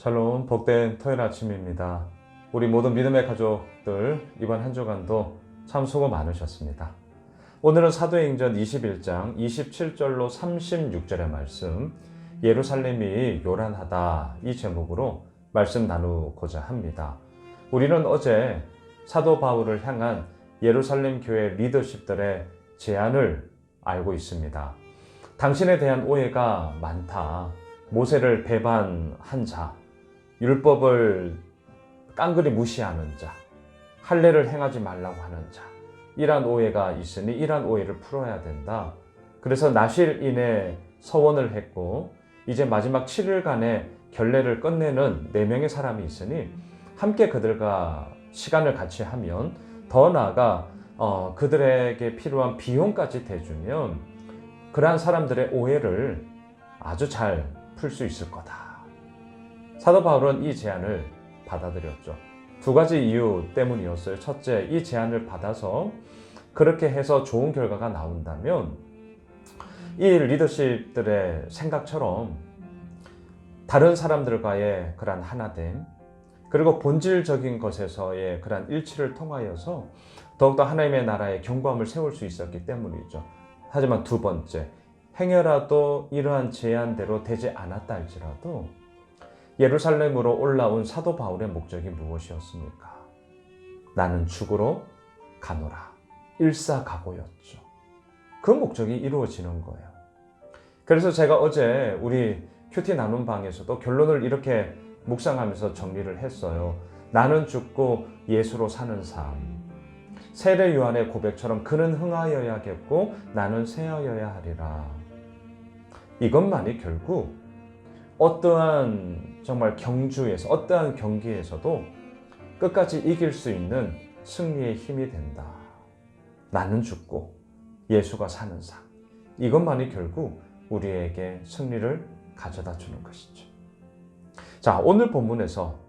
샬롬, 복된 토요일 아침입니다. 우리 모든 믿음의 가족들 이번 한 주간도 참 수고 많으셨습니다. 오늘은 사도행전 21장 27절로 36절의 말씀, 예루살렘이 요란하다, 이 제목으로 말씀 나누고자 합니다. 우리는 어제 사도 바울을 향한 예루살렘 교회 리더십들의 제안을 알고 있습니다. 당신에 대한 오해가 많다. 모세를 배반한 자, 율법을 깡그리 무시하는 자, 할례를 행하지 말라고 하는 자, 이러한 오해가 있으니 이러한 오해를 풀어야 된다. 그래서 나실인의 서원을 했고 이제 마지막 7일간의 결례를 끝내는 4명의 사람이 있으니 함께 그들과 시간을 같이 하면 더 나아가 그들에게 필요한 비용까지 대주면 그러한 사람들의 오해를 아주 잘 풀 수 있을 거다. 사도 바울은 이 제안을 받아들였죠. 2가지 이유 때문이었어요. 첫째, 이 제안을 받아서 그렇게 해서 좋은 결과가 나온다면 이 리더십들의 생각처럼 다른 사람들과의 그러한 하나됨, 그리고 본질적인 것에서의 그러한 일치를 통하여서 더욱더 하나님의 나라의 경고함을 세울 수 있었기 때문이죠. 하지만 2번째, 행여라도 이러한 제안대로 되지 않았다 할지라도 예루살렘으로 올라온 사도 바울의 목적이 무엇이었습니까? 나는 죽으러 가노라. 일사각오였죠. 그 목적이 이루어지는 거예요. 그래서 제가 어제 우리 큐티 나눔 방에서도 결론을 이렇게 묵상하면서 정리를 했어요. 나는 죽고 예수로 사는 삶. 세례 요한의 고백처럼 그는 흥하여야겠고 나는 쇠하여야 하리라. 이것만이 결국 어떠한 정말 경주에서 어떠한 경기에서도 끝까지 이길 수 있는 승리의 힘이 된다. 나는 죽고 예수가 사는 삶. 이것만이 결국 우리에게 승리를 가져다 주는 것이죠. 자, 오늘 본문에서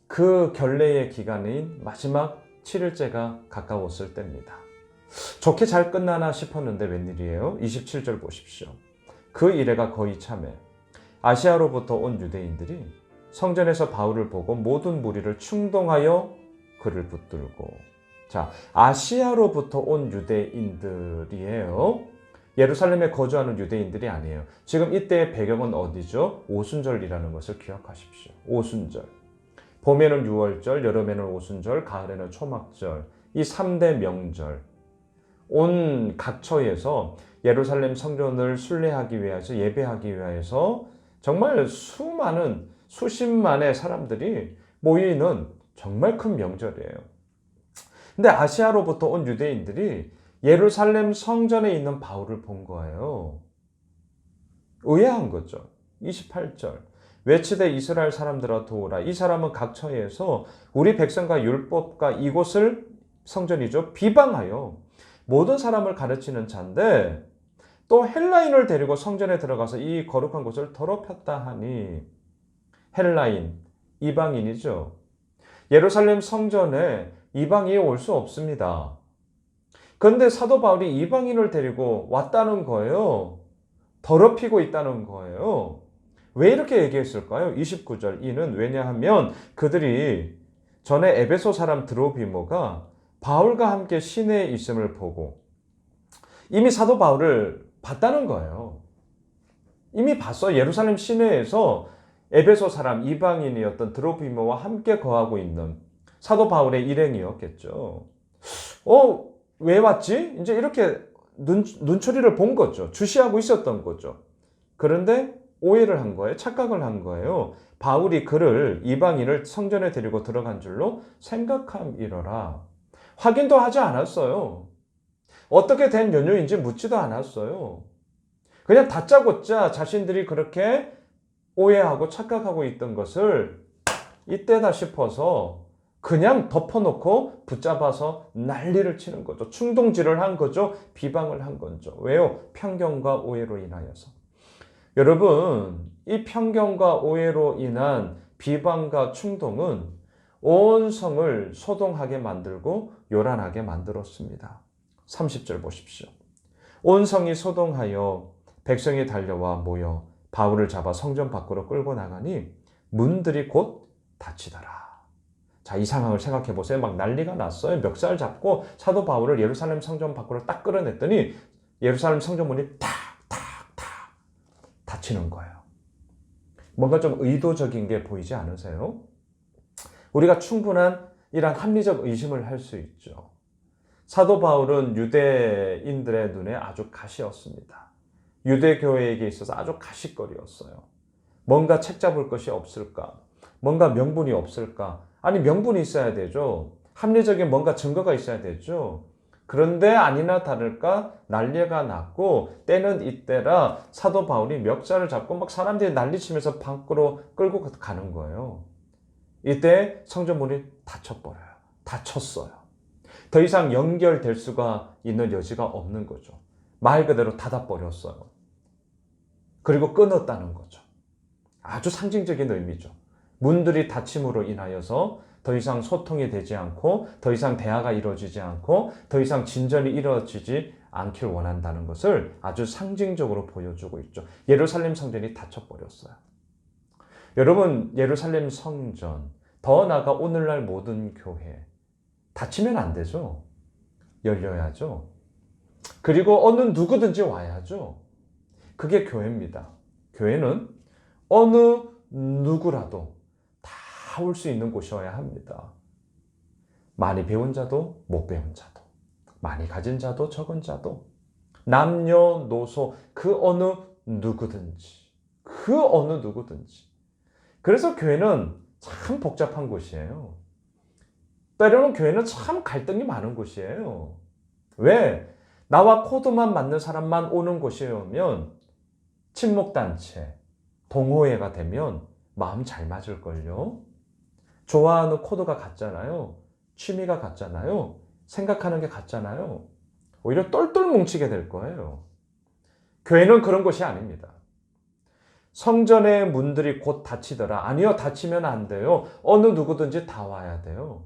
그 결례의 기간인 마지막 7일째가 가까웠을 때입니다. 좋게 잘 끝나나 싶었는데 웬일이에요? 27절 보십시오. 그 이래가 거의 참에 아시아로부터 온 유대인들이 성전에서 바울을 보고 모든 무리를 충동하여 그를 붙들고. 자, 아시아로부터 온 유대인들이에요. 예루살렘에 거주하는 유대인들이 아니에요. 지금 이때의 배경은 어디죠? 오순절이라는 것을 기억하십시오. 오순절. 봄에는 유월절, 여름에는 오순절, 가을에는 초막절. 이 3대 명절. 온 각처에서 예루살렘 성전을 순례하기 위해서 예배하기 위해서 정말 수많은 수십만의 사람들이 모이는 정말 큰 명절이에요. 근데 아시아로부터 온 유대인들이 예루살렘 성전에 있는 바울을 본 거예요. 의아한 거죠. 28절. 외치되 이스라엘 사람들아 도우라. 이 사람은 각처에서 우리 백성과 율법과 이곳을 성전이죠. 비방하여 모든 사람을 가르치는 자인데 또 헬라인을 데리고 성전에 들어가서 이 거룩한 곳을 더럽혔다 하니. 헬라인, 이방인이죠. 예루살렘 성전에 이방인이 올 수 없습니다. 그런데 사도 바울이 이방인을 데리고 왔다는 거예요. 더럽히고 있다는 거예요. 왜 이렇게 얘기했을까요? 29절. 이는 왜냐하면 그들이 전에 에베소 사람 드로비모가 바울과 함께 시내에 있음을 보고 이미 사도 바울을 봤다는 거예요. 이미 봤어. 예루살렘 시내에서 에베소 사람 이방인이었던 드로비모와 함께 거하고 있는 사도 바울의 일행이었겠죠. 왜 왔지? 이제 이렇게 눈초리를 본 거죠. 주시하고 있었던 거죠. 그런데 오해를 한 거예요. 착각을 한 거예요. 바울이 그를 이방인을 성전에 데리고 들어간 줄로 생각함이러라. 확인도 하지 않았어요. 어떻게 된 연유인지 묻지도 않았어요. 그냥 다짜고짜 자신들이 그렇게 오해하고 착각하고 있던 것을 이때다 싶어서 그냥 덮어놓고 붙잡아서 난리를 치는 거죠. 충동질을 한 거죠. 비방을 한 거죠. 왜요? 편견과 오해로 인하여서. 여러분, 이 편견과 오해로 인한 비방과 충동은 온 성을 소동하게 만들고 요란하게 만들었습니다. 30절 보십시오. 온 성이 소동하여 백성이 달려와 모여 바울을 잡아 성전 밖으로 끌고 나가니 문들이 곧 닫히더라. 자, 이 상황을 생각해 보세요. 막 난리가 났어요. 멱살 잡고 사도 바울을 예루살렘 성전 밖으로 딱 끌어냈더니 예루살렘 성전문이 탁탁탁 닫히는 거예요. 뭔가 좀 의도적인 게 보이지 않으세요? 우리가 충분한 이런 합리적 의심을 할 수 있죠. 사도 바울은 유대인들의 눈에 아주 가시였습니다. 유대교회에게 있어서 아주 가시거리였어요. 뭔가 책 잡을 것이 없을까? 뭔가 명분이 없을까? 아니, 명분이 있어야 되죠. 합리적인 뭔가 증거가 있어야 되죠. 그런데 아니나 다를까 난리가 났고 때는 이때라 사도 바울이 멱살을 잡고 막 사람들이 난리치면서 밖으로 끌고 가는 거예요. 이때 성전문이 닫혀버려요. 닫혔어요. 더 이상 연결될 수가 있는 여지가 없는 거죠. 말 그대로 닫아버렸어요. 그리고 끊었다는 거죠. 아주 상징적인 의미죠. 문들이 닫힘으로 인하여서 더 이상 소통이 되지 않고 더 이상 대화가 이루어지지 않고 더 이상 진전이 이루어지지 않길 원한다는 것을 아주 상징적으로 보여주고 있죠. 예루살렘 성전이 닫혀버렸어요. 여러분, 예루살렘 성전, 더 나아가 오늘날 모든 교회 닫히면 안 되죠. 열려야죠. 그리고 어느 누구든지 와야죠. 그게 교회입니다. 교회는 어느 누구라도 다 올 수 있는 곳이어야 합니다. 많이 배운 자도 못 배운 자도 많이 가진 자도 적은 자도 남녀노소 그 어느 누구든지 그래서 교회는 참 복잡한 곳이에요. 때로는 교회는 참 갈등이 많은 곳이에요. 왜? 나와 코드만 맞는 사람만 오는 곳이면 친목단체, 동호회가 되면 마음 잘 맞을걸요. 좋아하는 코드가 같잖아요. 취미가 같잖아요. 생각하는 게 같잖아요. 오히려 똘똘 뭉치게 될 거예요. 교회는 그런 곳이 아닙니다. 성전의 문들이 곧 닫히더라. 아니요, 닫히면 안 돼요. 어느 누구든지 다 와야 돼요.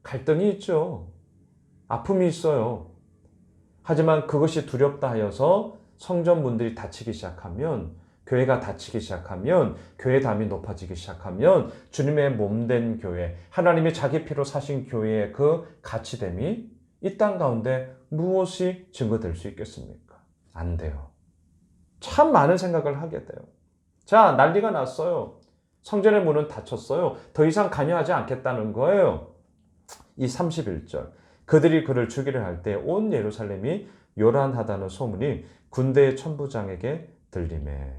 갈등이 있죠. 아픔이 있어요. 하지만 그것이 두렵다 하여서 성전 문들이 닫히기 시작하면, 교회가 닫히기 시작하면, 교회 담이 높아지기 시작하면 주님의 몸된 교회, 하나님이 자기 피로 사신 교회의 그 가치됨이 이 땅 가운데 무엇이 증거될 수 있겠습니까? 안 돼요. 참 많은 생각을 하게 돼요. 자, 난리가 났어요. 성전의 문은 닫혔어요. 더 이상 관여하지 않겠다는 거예요. 이 31절. 그들이 그를 죽이려 할 때 온 예루살렘이 요란하다는 소문이 군대의 천부장에게 들리매.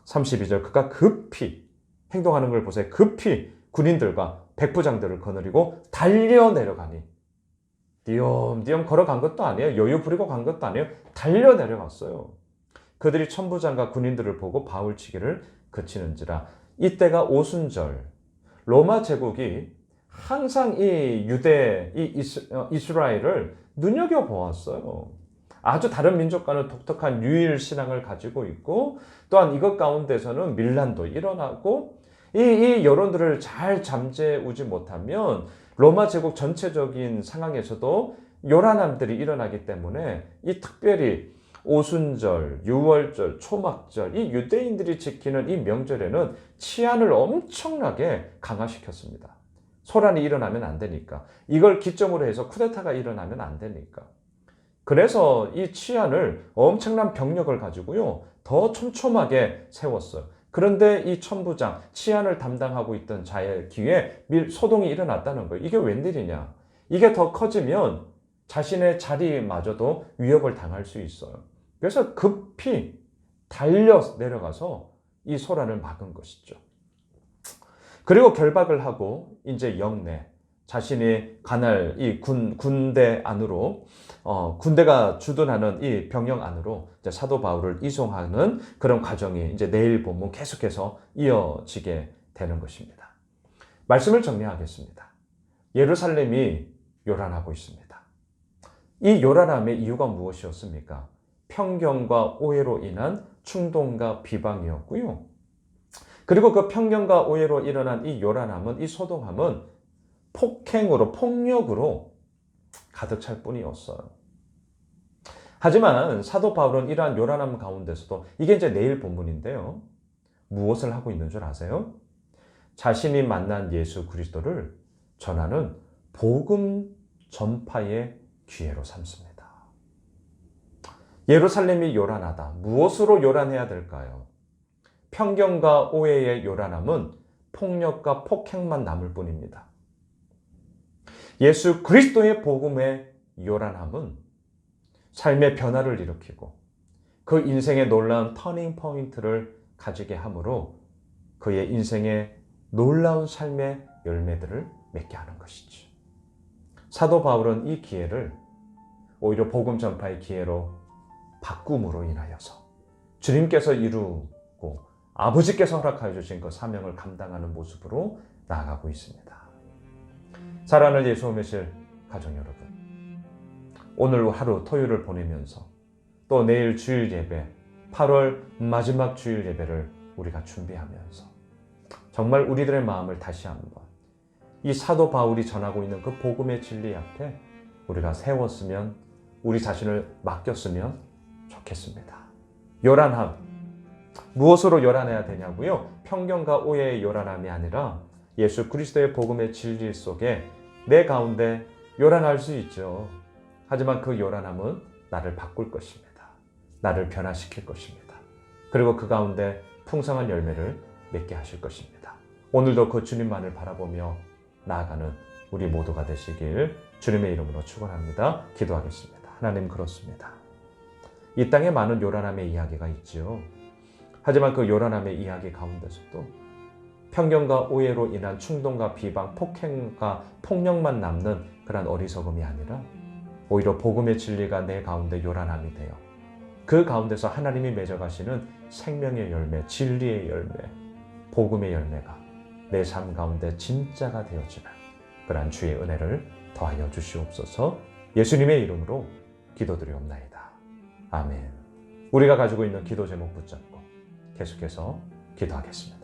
32절. 그가 급히 행동하는 걸 보세요. 급히 군인들과 백부장들을 거느리고 달려 내려가니. 띄엄띄엄 걸어간 것도 아니에요. 여유 부리고 간 것도 아니에요. 달려 내려갔어요. 그들이 천부장과 군인들을 보고 바울치기를 그치는지라. 이때가 오순절. 로마 제국이 항상 이 유대, 이스라엘을 눈여겨보았어요. 아주 다른 민족과는 독특한 유일 신앙을 가지고 있고, 또한 이것 가운데서는 밀란도 일어나고, 이 여론들을 잘 잠재우지 못하면 로마 제국 전체적인 상황에서도 요란함들이 일어나기 때문에 이 특별히 오순절, 유월절, 초막절, 이 유대인들이 지키는 이 명절에는 치안을 엄청나게 강화시켰습니다. 소란이 일어나면 안 되니까. 이걸 기점으로 해서 쿠데타가 일어나면 안 되니까. 그래서 이 치안을 엄청난 병력을 가지고요, 더 촘촘하게 세웠어요. 그런데 이 천부장, 치안을 담당하고 있던 자의 귀에 소동이 일어났다는 거예요. 이게 웬일이냐? 이게 더 커지면 자신의 자리마저도 위협을 당할 수 있어요. 그래서 급히 달려 내려가서 이 소란을 막은 것이죠. 그리고 결박을 하고 이제 영내, 자신이 관할 이 군대 안으로, 군대가 주둔하는 이 병영 안으로 이제 사도 바울을 이송하는 그런 과정이 이제 내일 본문 계속해서 이어지게 되는 것입니다. 말씀을 정리하겠습니다. 예루살렘이 요란하고 있습니다. 이 요란함의 이유가 무엇이었습니까? 편견과 오해로 인한 충동과 비방이었고요. 그리고 그 편견과 오해로 일어난 이 요란함은, 이 소동함은 폭행으로, 폭력으로 가득 찰 뿐이었어요. 하지만 사도 바울은 이러한 요란함 가운데서도, 이게 이제 내일 본문인데요, 무엇을 하고 있는 줄 아세요? 자신이 만난 예수 그리스도를 전하는 복음 전파의 기회로 삼습니다. 예루살렘이 요란하다. 무엇으로 요란해야 될까요? 편견과 오해의 요란함은 폭력과 폭행만 남을 뿐입니다. 예수 그리스도의 복음의 요란함은 삶의 변화를 일으키고 그 인생의 놀라운 터닝 포인트를 가지게 하므로 그의 인생의 놀라운 삶의 열매들을 맺게 하는 것이죠. 사도 바울은 이 기회를 오히려 복음 전파의 기회로 바꿈으로 인하여서 주님께서 이루고 아버지께서 허락하여 주신 그 사명을 감당하는 모습으로 나아가고 있습니다. 사랑하는 예수 오매실 가족 여러분, 오늘 하루 토요일을 보내면서 또 내일 주일 예배, 8월 마지막 주일 예배를 우리가 준비하면서 정말 우리들의 마음을 다시 한번 이 사도 바울이 전하고 있는 그 복음의 진리 앞에 우리가 세웠으면, 우리 자신을 맡겼으면 좋겠습니다. 요란함, 무엇으로 요란해야 되냐고요? 편견과 오해의 요란함이 아니라 예수 그리스도의 복음의 진리 속에 내 가운데 요란할 수 있죠. 하지만 그 요란함은 나를 바꿀 것입니다. 나를 변화시킬 것입니다. 그리고 그 가운데 풍성한 열매를 맺게 하실 것입니다. 오늘도 그 주님만을 바라보며 나아가는 우리 모두가 되시길 주님의 이름으로 축원합니다. 기도하겠습니다. 하나님, 그렇습니다. 이 땅에 많은 요란함의 이야기가 있지요. 하지만 그 요란함의 이야기 가운데서도 편견과 오해로 인한 충동과 비방, 폭행과 폭력만 남는 그런 어리석음이 아니라 오히려 복음의 진리가 내 가운데 요란함이 되어 그 가운데서 하나님이 맺어가시는 생명의 열매, 진리의 열매, 복음의 열매가 내 삶 가운데 진짜가 되어지는 그러한 주의 은혜를 더하여 주시옵소서. 예수님의 이름으로 기도드리옵나이다. 아멘. 우리가 가지고 있는 기도 제목 붙잡고 계속해서 기도하겠습니다.